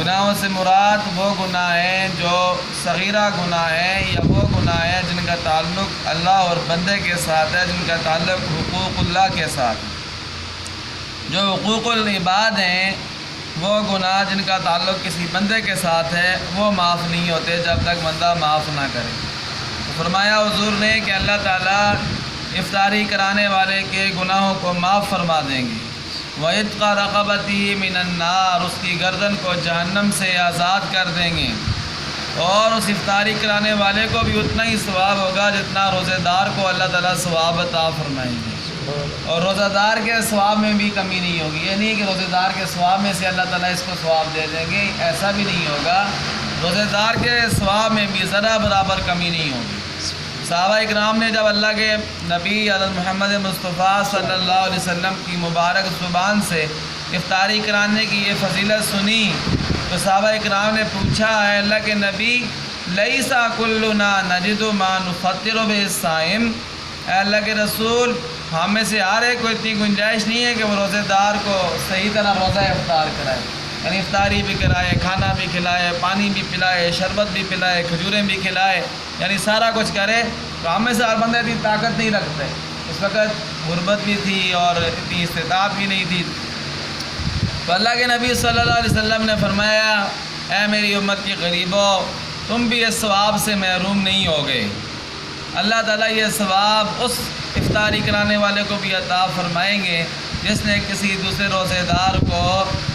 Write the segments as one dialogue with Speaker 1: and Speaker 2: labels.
Speaker 1: گناہوں سے مراد وہ گناہ ہیں جو صغیرہ گناہ ہیں یا وہ گناہ ہیں جن کا تعلق اللہ اور بندے کے ساتھ ہے، جن کا تعلق حقوق اللہ کے ساتھ۔ جو حقوق العباد ہیں وہ گناہ جن کا تعلق کسی بندے کے ساتھ ہے وہ معاف نہیں ہوتے جب تک بندہ معاف نہ کرے۔ تو فرمایا حضور نے کہ اللہ تعالیٰ افطاری کرانے والے کے گناہوں کو معاف فرما دیں گے۔ وَعِتْقَ رَقَبَتِهِ مِنَ النَّارِ، اس کی گردن کو جہنم سے آزاد کر دیں گے، اور اس افطاری کرانے والے کو بھی اتنا ہی ثواب ہوگا جتنا روزہ دار کو اللہ تعالیٰ ثواب عطا فرمائیں گے، اور روزہ دار کے ثواب میں بھی کمی نہیں ہوگی۔ یہ نہیں کہ روزہ دار کے ثواب میں سے اللہ تعالیٰ اس کو ثواب دے دیں گے، ایسا بھی نہیں ہوگا۔ روزہ دار کے ثواب میں بھی ذرا برابر کمی نہیں ہوگی۔ صحابہ اکرام نے جب اللہ کے نبی حضرت محمد مصطفیٰ صلی اللہ علیہ وسلم کی مبارک زبان سے افطاری کرانے کی یہ فضیلت سنی تو صحابہ اکرام نے پوچھا، ہے اللہ کے نبی، لیس کلنا نجد ما نفطر بہ الصائم، اے اللہ کے رسول، ہم میں سے ہر ایک کو اتنی گنجائش نہیں ہے کہ وہ روزہ دار کو صحیح طرح روزہ افطار کرائے، یعنی افطاری بھی کرائے، کھانا بھی کھلائے، پانی بھی پلائے، شربت بھی پلائے، کھجوریں بھی کھلائے، یعنی سارا کچھ کرے۔ تو ہم میں سے ہر بندہ اتنی طاقت نہیں رکھتے، اس وقت غربت بھی تھی اور اتنی استطاعت بھی نہیں تھی۔ تو اللہ کے نبی صلی اللہ علیہ وسلم نے فرمایا، اے میری امت کے غریبوں، تم بھی اس ثواب سے محروم نہیں ہوگے۔ اللہ تعالیٰ یہ ثواب اس افطاری کرانے والے کو بھی عطا فرمائیں گے جس نے کسی دوسرے روزے دار کو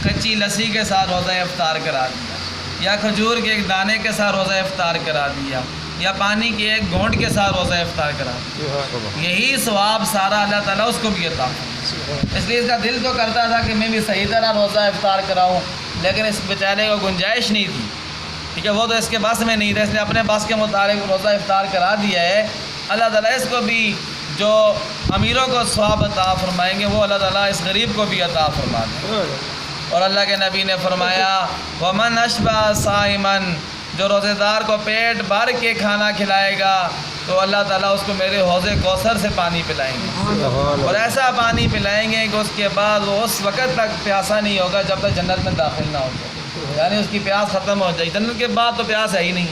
Speaker 1: کچی لسی کے ساتھ روزہ افطار کرا دیا، یا کھجور کے ایک دانے کے ساتھ روزہ افطار کرا دیا، یا پانی کے ایک گھونٹ کے ساتھ روزہ افطار کرا دیا۔ یہی ثواب سارا اللہ تعالیٰ اس کو بھی عطا فرمائے۔ اس لیے اس کا دل تو کرتا تھا کہ میں بھی صحیح طرح روزہ افطار کراؤں، لیکن اس بیچارے کو گنجائش نہیں تھی، ٹھیک ہے، وہ تو اس کے بس میں نہیں تھا، اس نے اپنے بس کے مطابق روزہ افطار کرا دیا ہے۔ اللہ تعالیٰ اس کو بھی جو امیروں کو ثواب عطا فرمائیں گے وہ اللہ تعالیٰ اس غریب کو بھی عطا فرما دیں۔ اور اللہ کے نبی نے فرمایا، وَمَنْ أَشْبَعَ صَائِمًا، جو روزے دار کو پیٹ بھر کے کھانا کھلائے گا تو اللہ تعالیٰ اس کو میرے حوض کوثر سے پانی پلائیں گے، اور ایسا پانی پلائیں گے کہ اس کے بعد وہ اس وقت تک پیاسا نہیں ہوگا جب تک جنت میں داخل نہ ہو جائے، یعنی اس کی پیاس ختم ہو جائے۔ جنت کے بعد تو پیاس ہے ہی نہیں،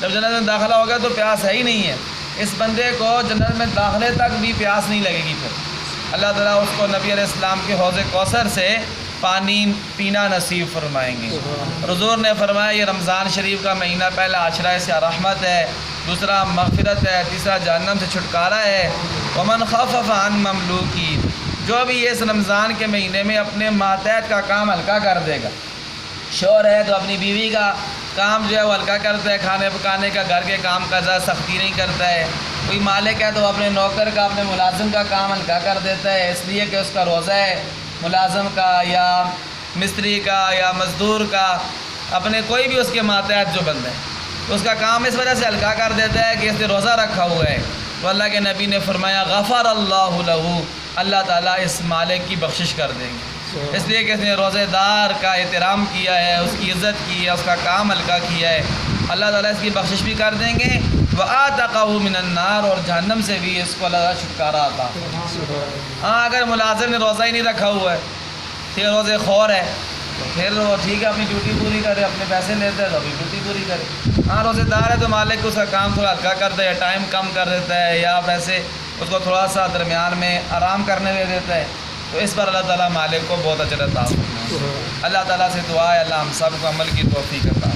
Speaker 1: جب جنت میں داخلہ ہوگا تو پیاس ہے ہی نہیں ہے۔ اس بندے کو جنت میں داخلے تک بھی پیاس نہیں لگے گی، پھر اللہ تعالیٰ اس کو نبی علیہ السلام کے حوض کوثر سے پانی پینا نصیب فرمائیں گے۔ حضور نے فرمایا، یہ رمضان شریف کا مہینہ پہلا عشرہ سے رحمت ہے، دوسرا مغفرت ہے، تیسرا جہنم سے چھٹکارا ہے۔ ومن خفف عن مملوکی، جو بھی اس رمضان کے مہینے میں اپنے ماتحت کا کام ہلکا کر دے گا، شوہر ہے تو اپنی بیوی کا کام جو ہے وہ ہلکا کرتا ہے، کھانے پکانے کا، گھر کے کام کا زیادہ سختی نہیں کرتا ہے، کوئی مالک ہے تو اپنے نوکر کا، اپنے ملازم کا کام ہلکا کر دیتا ہے، اس لیے کہ اس کا روزہ ہے، ملازم کا یا مستری کا یا مزدور کا، اپنے کوئی بھی اس کے ماتحت جو بندہ ہے تو اس کا کام اس وجہ سے ہلکا کر دیتا ہے کہ اس نے روزہ رکھا ہوا ہے۔ تو اللہ کے نبی نے فرمایا، غفر اللہ لہ، اللہ تعالیٰ اس مالک کی بخشش کر دیں گے، اس لیے کہ اس نے روزے دار کا احترام کیا ہے، اس کی عزت کی ہے، اس کا کام ہلکا کیا ہے، اللہ تعالیٰ اس کی بخشش بھی کر دیں گے۔ وَآتَقَهُ مِنَ النَّارِ، اور جہنم سے بھی اس کو اللہ تعالیٰ چھٹکارا عطا۔ ہاں، اگر ملازم نے روزہ ہی نہیں رکھا ہوا ہے، پھر روزے خور ہے، تو پھر وہ ٹھیک ہے اپنی ڈیوٹی پوری کرے، اپنے پیسے لیتے ہیں تو اپنی ڈیوٹی پوری کرے۔ ہاں، روزے دار ہے تو مالک اس کا کام تھوڑا ہلکا کرتا ہے، ٹائم کم کر دیتا ہے، یا ویسے اس کو تھوڑا سا درمیان میں آرام کرنے دے دیتا ہے، تو اس پر اللہ تعالیٰ مالک کو بہت اجر عطا فرمائے۔ اللہ تعالیٰ سے دعا ہے اللہ ہم سب کو عمل کی توفیق عطا۔